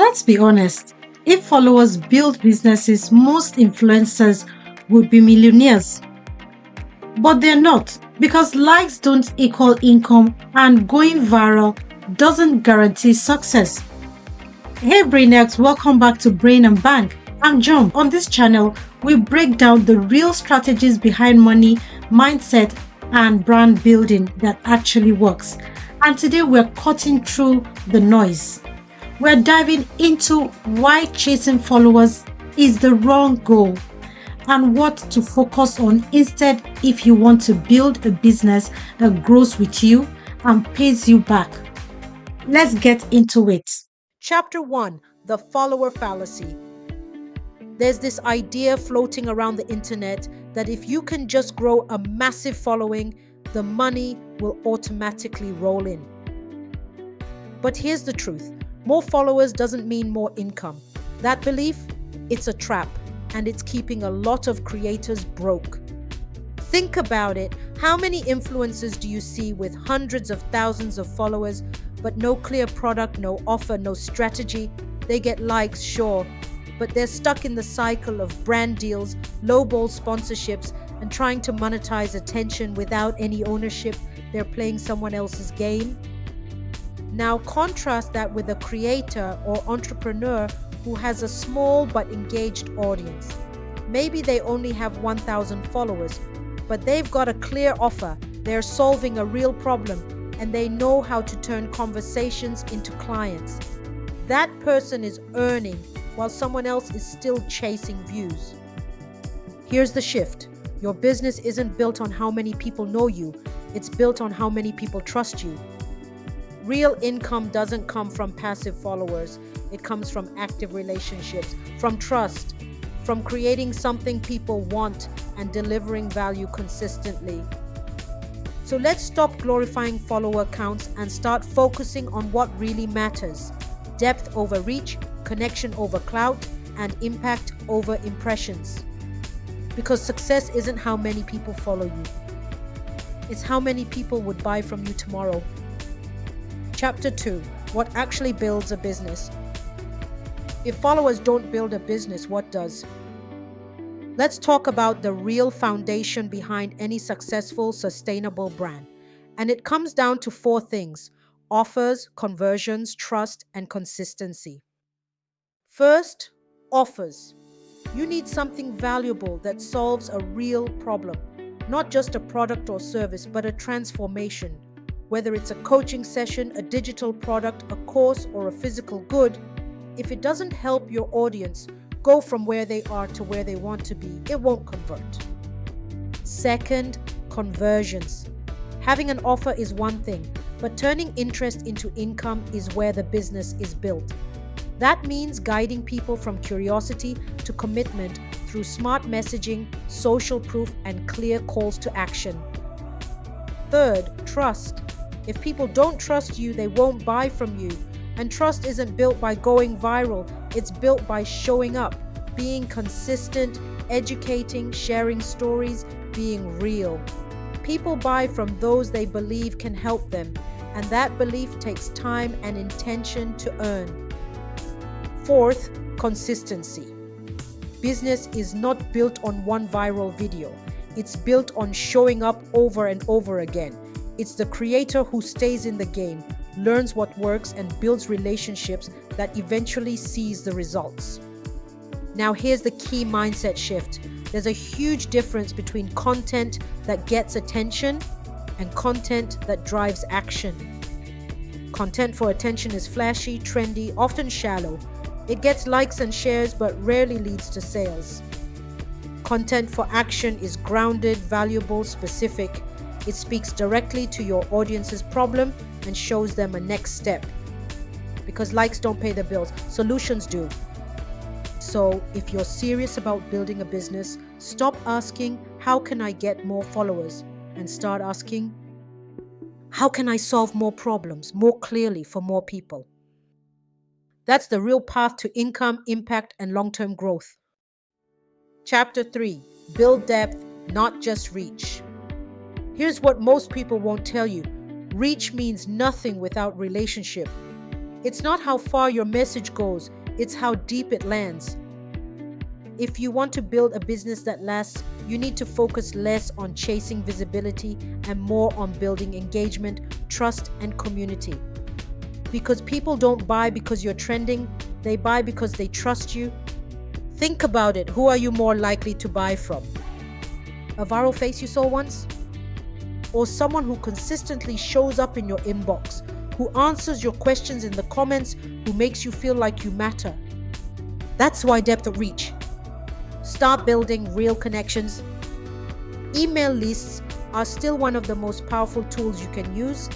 Let's be honest, if followers build businesses, most influencers would be millionaires. But they're not, because likes don't equal income and going viral doesn't guarantee success. Hey Brainiacs, welcome back to Brain and Bank. I'm John. On this channel, we break down the real strategies behind money, mindset, and brand building that actually works. And today we're cutting through the noise. We're diving into why chasing followers is the wrong goal and what to focus on instead if you want to build a business that grows with you and pays you back. Let's get into it. Chapter 1: The Follower Fallacy. There's this idea floating around the internet that if you can just grow a massive following, the money will automatically roll in. But here's the truth. More followers doesn't mean more income. That belief, it's a trap, and it's keeping a lot of creators broke. Think about it. How many influencers do you see with hundreds of thousands of followers, but no clear product, no offer, no strategy? They get likes, sure, but they're stuck in the cycle of brand deals, lowball sponsorships, and trying to monetize attention without any ownership. They're playing someone else's game. Now contrast that with a creator or entrepreneur who has a small but engaged audience. Maybe they only have 1,000 followers, but they've got a clear offer. They're solving a real problem, and they know how to turn conversations into clients. That person is earning while someone else is still chasing views. Here's the shift. Your business isn't built on how many people know you. It's built on how many people trust you. Real income doesn't come from passive followers. It comes from active relationships, from trust, from creating something people want and delivering value consistently. So let's stop glorifying follower counts and start focusing on what really matters. Depth over reach, connection over clout, and impact over impressions. Because success isn't how many people follow you. It's how many people would buy from you tomorrow. Chapter 2: What actually builds a business. If followers don't build a business, what does? Let's talk about the real foundation behind any successful, sustainable brand. And it comes down to 4 things: offers, conversions, trust, and consistency. First, offers. You need something valuable that solves a real problem, not just a product or service, but a transformation. Whether it's a coaching session, a digital product, a course, or a physical good, if it doesn't help your audience go from where they are to where they want to be, it won't convert. Second, conversions. Having an offer is one thing, but turning interest into income is where the business is built. That means guiding people from curiosity to commitment through smart messaging, social proof, and clear calls to action. Third, trust. If people don't trust you, they won't buy from you. And trust isn't built by going viral. It's built by showing up, being consistent, educating, sharing stories, being real. People buy from those they believe can help them, and that belief takes time and intention to earn. Fourth, consistency. Business is not built on one viral video. It's built on showing up over and over again. It's the creator who stays in the game, learns what works, and builds relationships that eventually sees the results. Now here's the key mindset shift. There's a huge difference between content that gets attention and content that drives action. Content for attention is flashy, trendy, often shallow. It gets likes and shares but rarely leads to sales. Content for action is grounded, valuable, specific. It speaks directly to your audience's problem and shows them a next step. Because likes don't pay the bills, solutions do. So if you're serious about building a business, stop asking, how can I get more followers? And start asking, how can I solve more problems more clearly for more people? That's the real path to income, impact, and long-term growth. Chapter 3: Build depth, not just reach. Here's what most people won't tell you. Reach means nothing without relationship. It's not how far your message goes, it's how deep it lands. If you want to build a business that lasts, you need to focus less on chasing visibility and more on building engagement, trust, and community. Because people don't buy because you're trending, they buy because they trust you. Think about it. Who are you more likely to buy from? A viral face you saw once? Or someone who consistently shows up in your inbox, who answers your questions in the comments, who makes you feel like you matter? That's why depth of reach. Start building real connections. Email lists are still one of the most powerful tools you can use.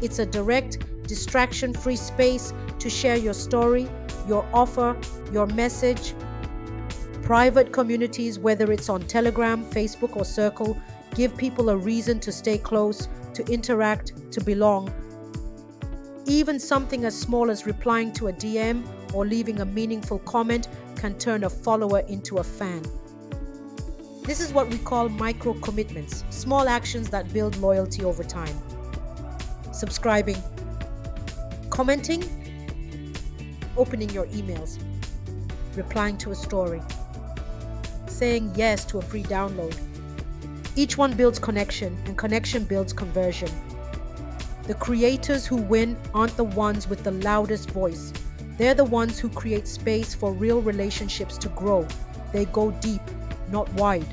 It's a direct, distraction-free space to share your story, your offer, your message. Private communities, whether it's on Telegram, Facebook, or Circle, give people a reason to stay close, to interact, to belong. Even something as small as replying to a DM or leaving a meaningful comment can turn a follower into a fan. This is what we call micro commitments, small actions that build loyalty over time. Subscribing, commenting, opening your emails, replying to a story, saying yes to a free download. Each one builds connection, and connection builds conversion. The creators who win aren't the ones with the loudest voice. They're the ones who create space for real relationships to grow. They go deep, not wide.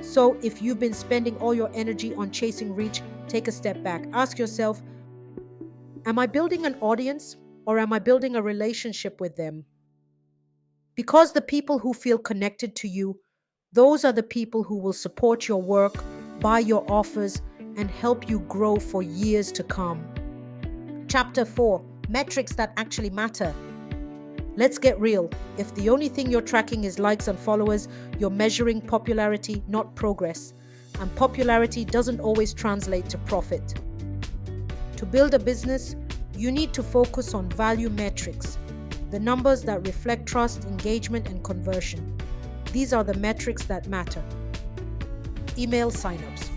So if you've been spending all your energy on chasing reach, take a step back. Ask yourself, am I building an audience or am I building a relationship with them? Because the people who feel connected to you, those are the people who will support your work, buy your offers, and help you grow for years to come. Chapter 4. Metrics that actually matter. Let's get real. If the only thing you're tracking is likes and followers, you're measuring popularity, not progress. And popularity doesn't always translate to profit. To build a business, you need to focus on value metrics, the numbers that reflect trust, engagement, and conversion. These are the metrics that matter. Email signups.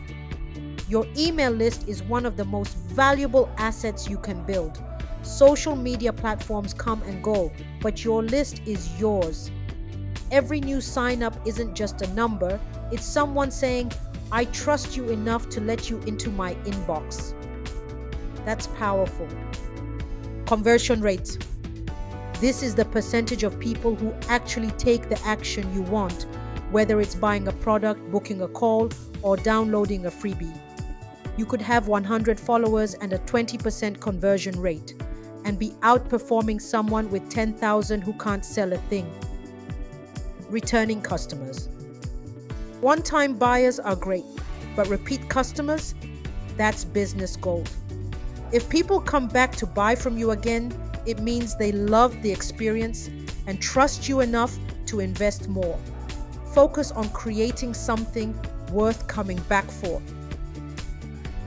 Your email list is one of the most valuable assets you can build. Social media platforms come and go, but your list is yours. Every new sign up isn't just a number, it's someone saying, I trust you enough to let you into my inbox. That's powerful. Conversion rate. This is the percentage of people who actually take the action you want, whether it's buying a product, booking a call, or downloading a freebie. You could have 100 followers and a 20% conversion rate, and be outperforming someone with 10,000 who can't sell a thing. Returning customers. One-time buyers are great, but repeat customers, that's business gold. If people come back to buy from you again, it means they love the experience and trust you enough to invest more. Focus on creating something worth coming back for.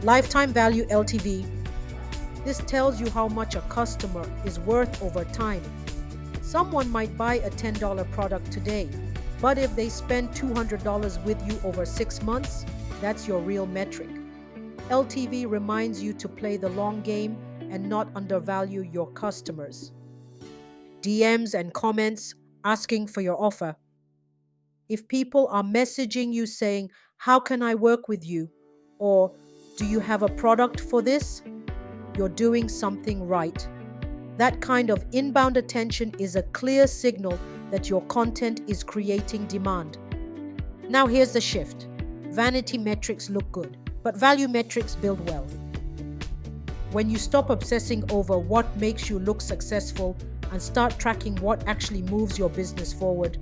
Lifetime value LTV. This tells you how much a customer is worth over time. Someone might buy a $10 product today, but if they spend $200 with you over 6 months, that's your real metric. LTV reminds you to play the long game and not undervalue your customers. DMs and comments asking for your offer. If people are messaging you saying, how can I work with you? Or, do you have a product for this? You're doing something right. That kind of inbound attention is a clear signal that your content is creating demand. Now here's the shift. Vanity metrics look good, but value metrics build wealth. When you stop obsessing over what makes you look successful and start tracking what actually moves your business forward,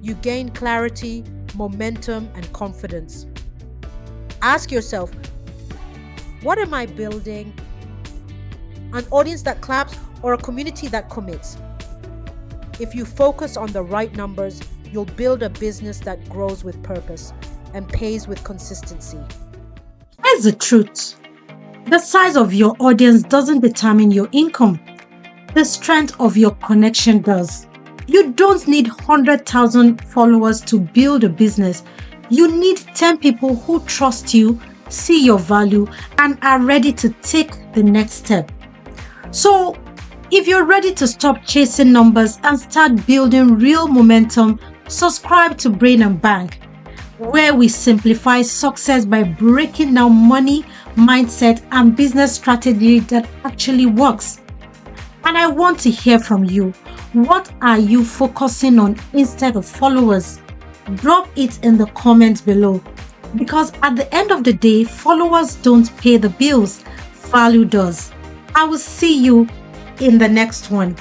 you gain clarity, momentum, and confidence. Ask yourself, what am I building? An audience that claps or a community that commits? If you focus on the right numbers, you'll build a business that grows with purpose and pays with consistency. Here's the truth. The size of your audience doesn't determine your income. The strength of your connection does. You don't need 100,000 followers to build a business. You need 10 people who trust you, see your value, and are ready to take the next step. So, If you're ready to stop chasing numbers and start building real momentum, subscribe to Brain and Bank, where we simplify success by breaking down money, mindset, and business strategy that actually works. And I want to hear from you. What are you focusing on instead of followers? Drop it in the comments below. Because at the end of the day, followers don't pay the bills, value does. I will see you in the next one.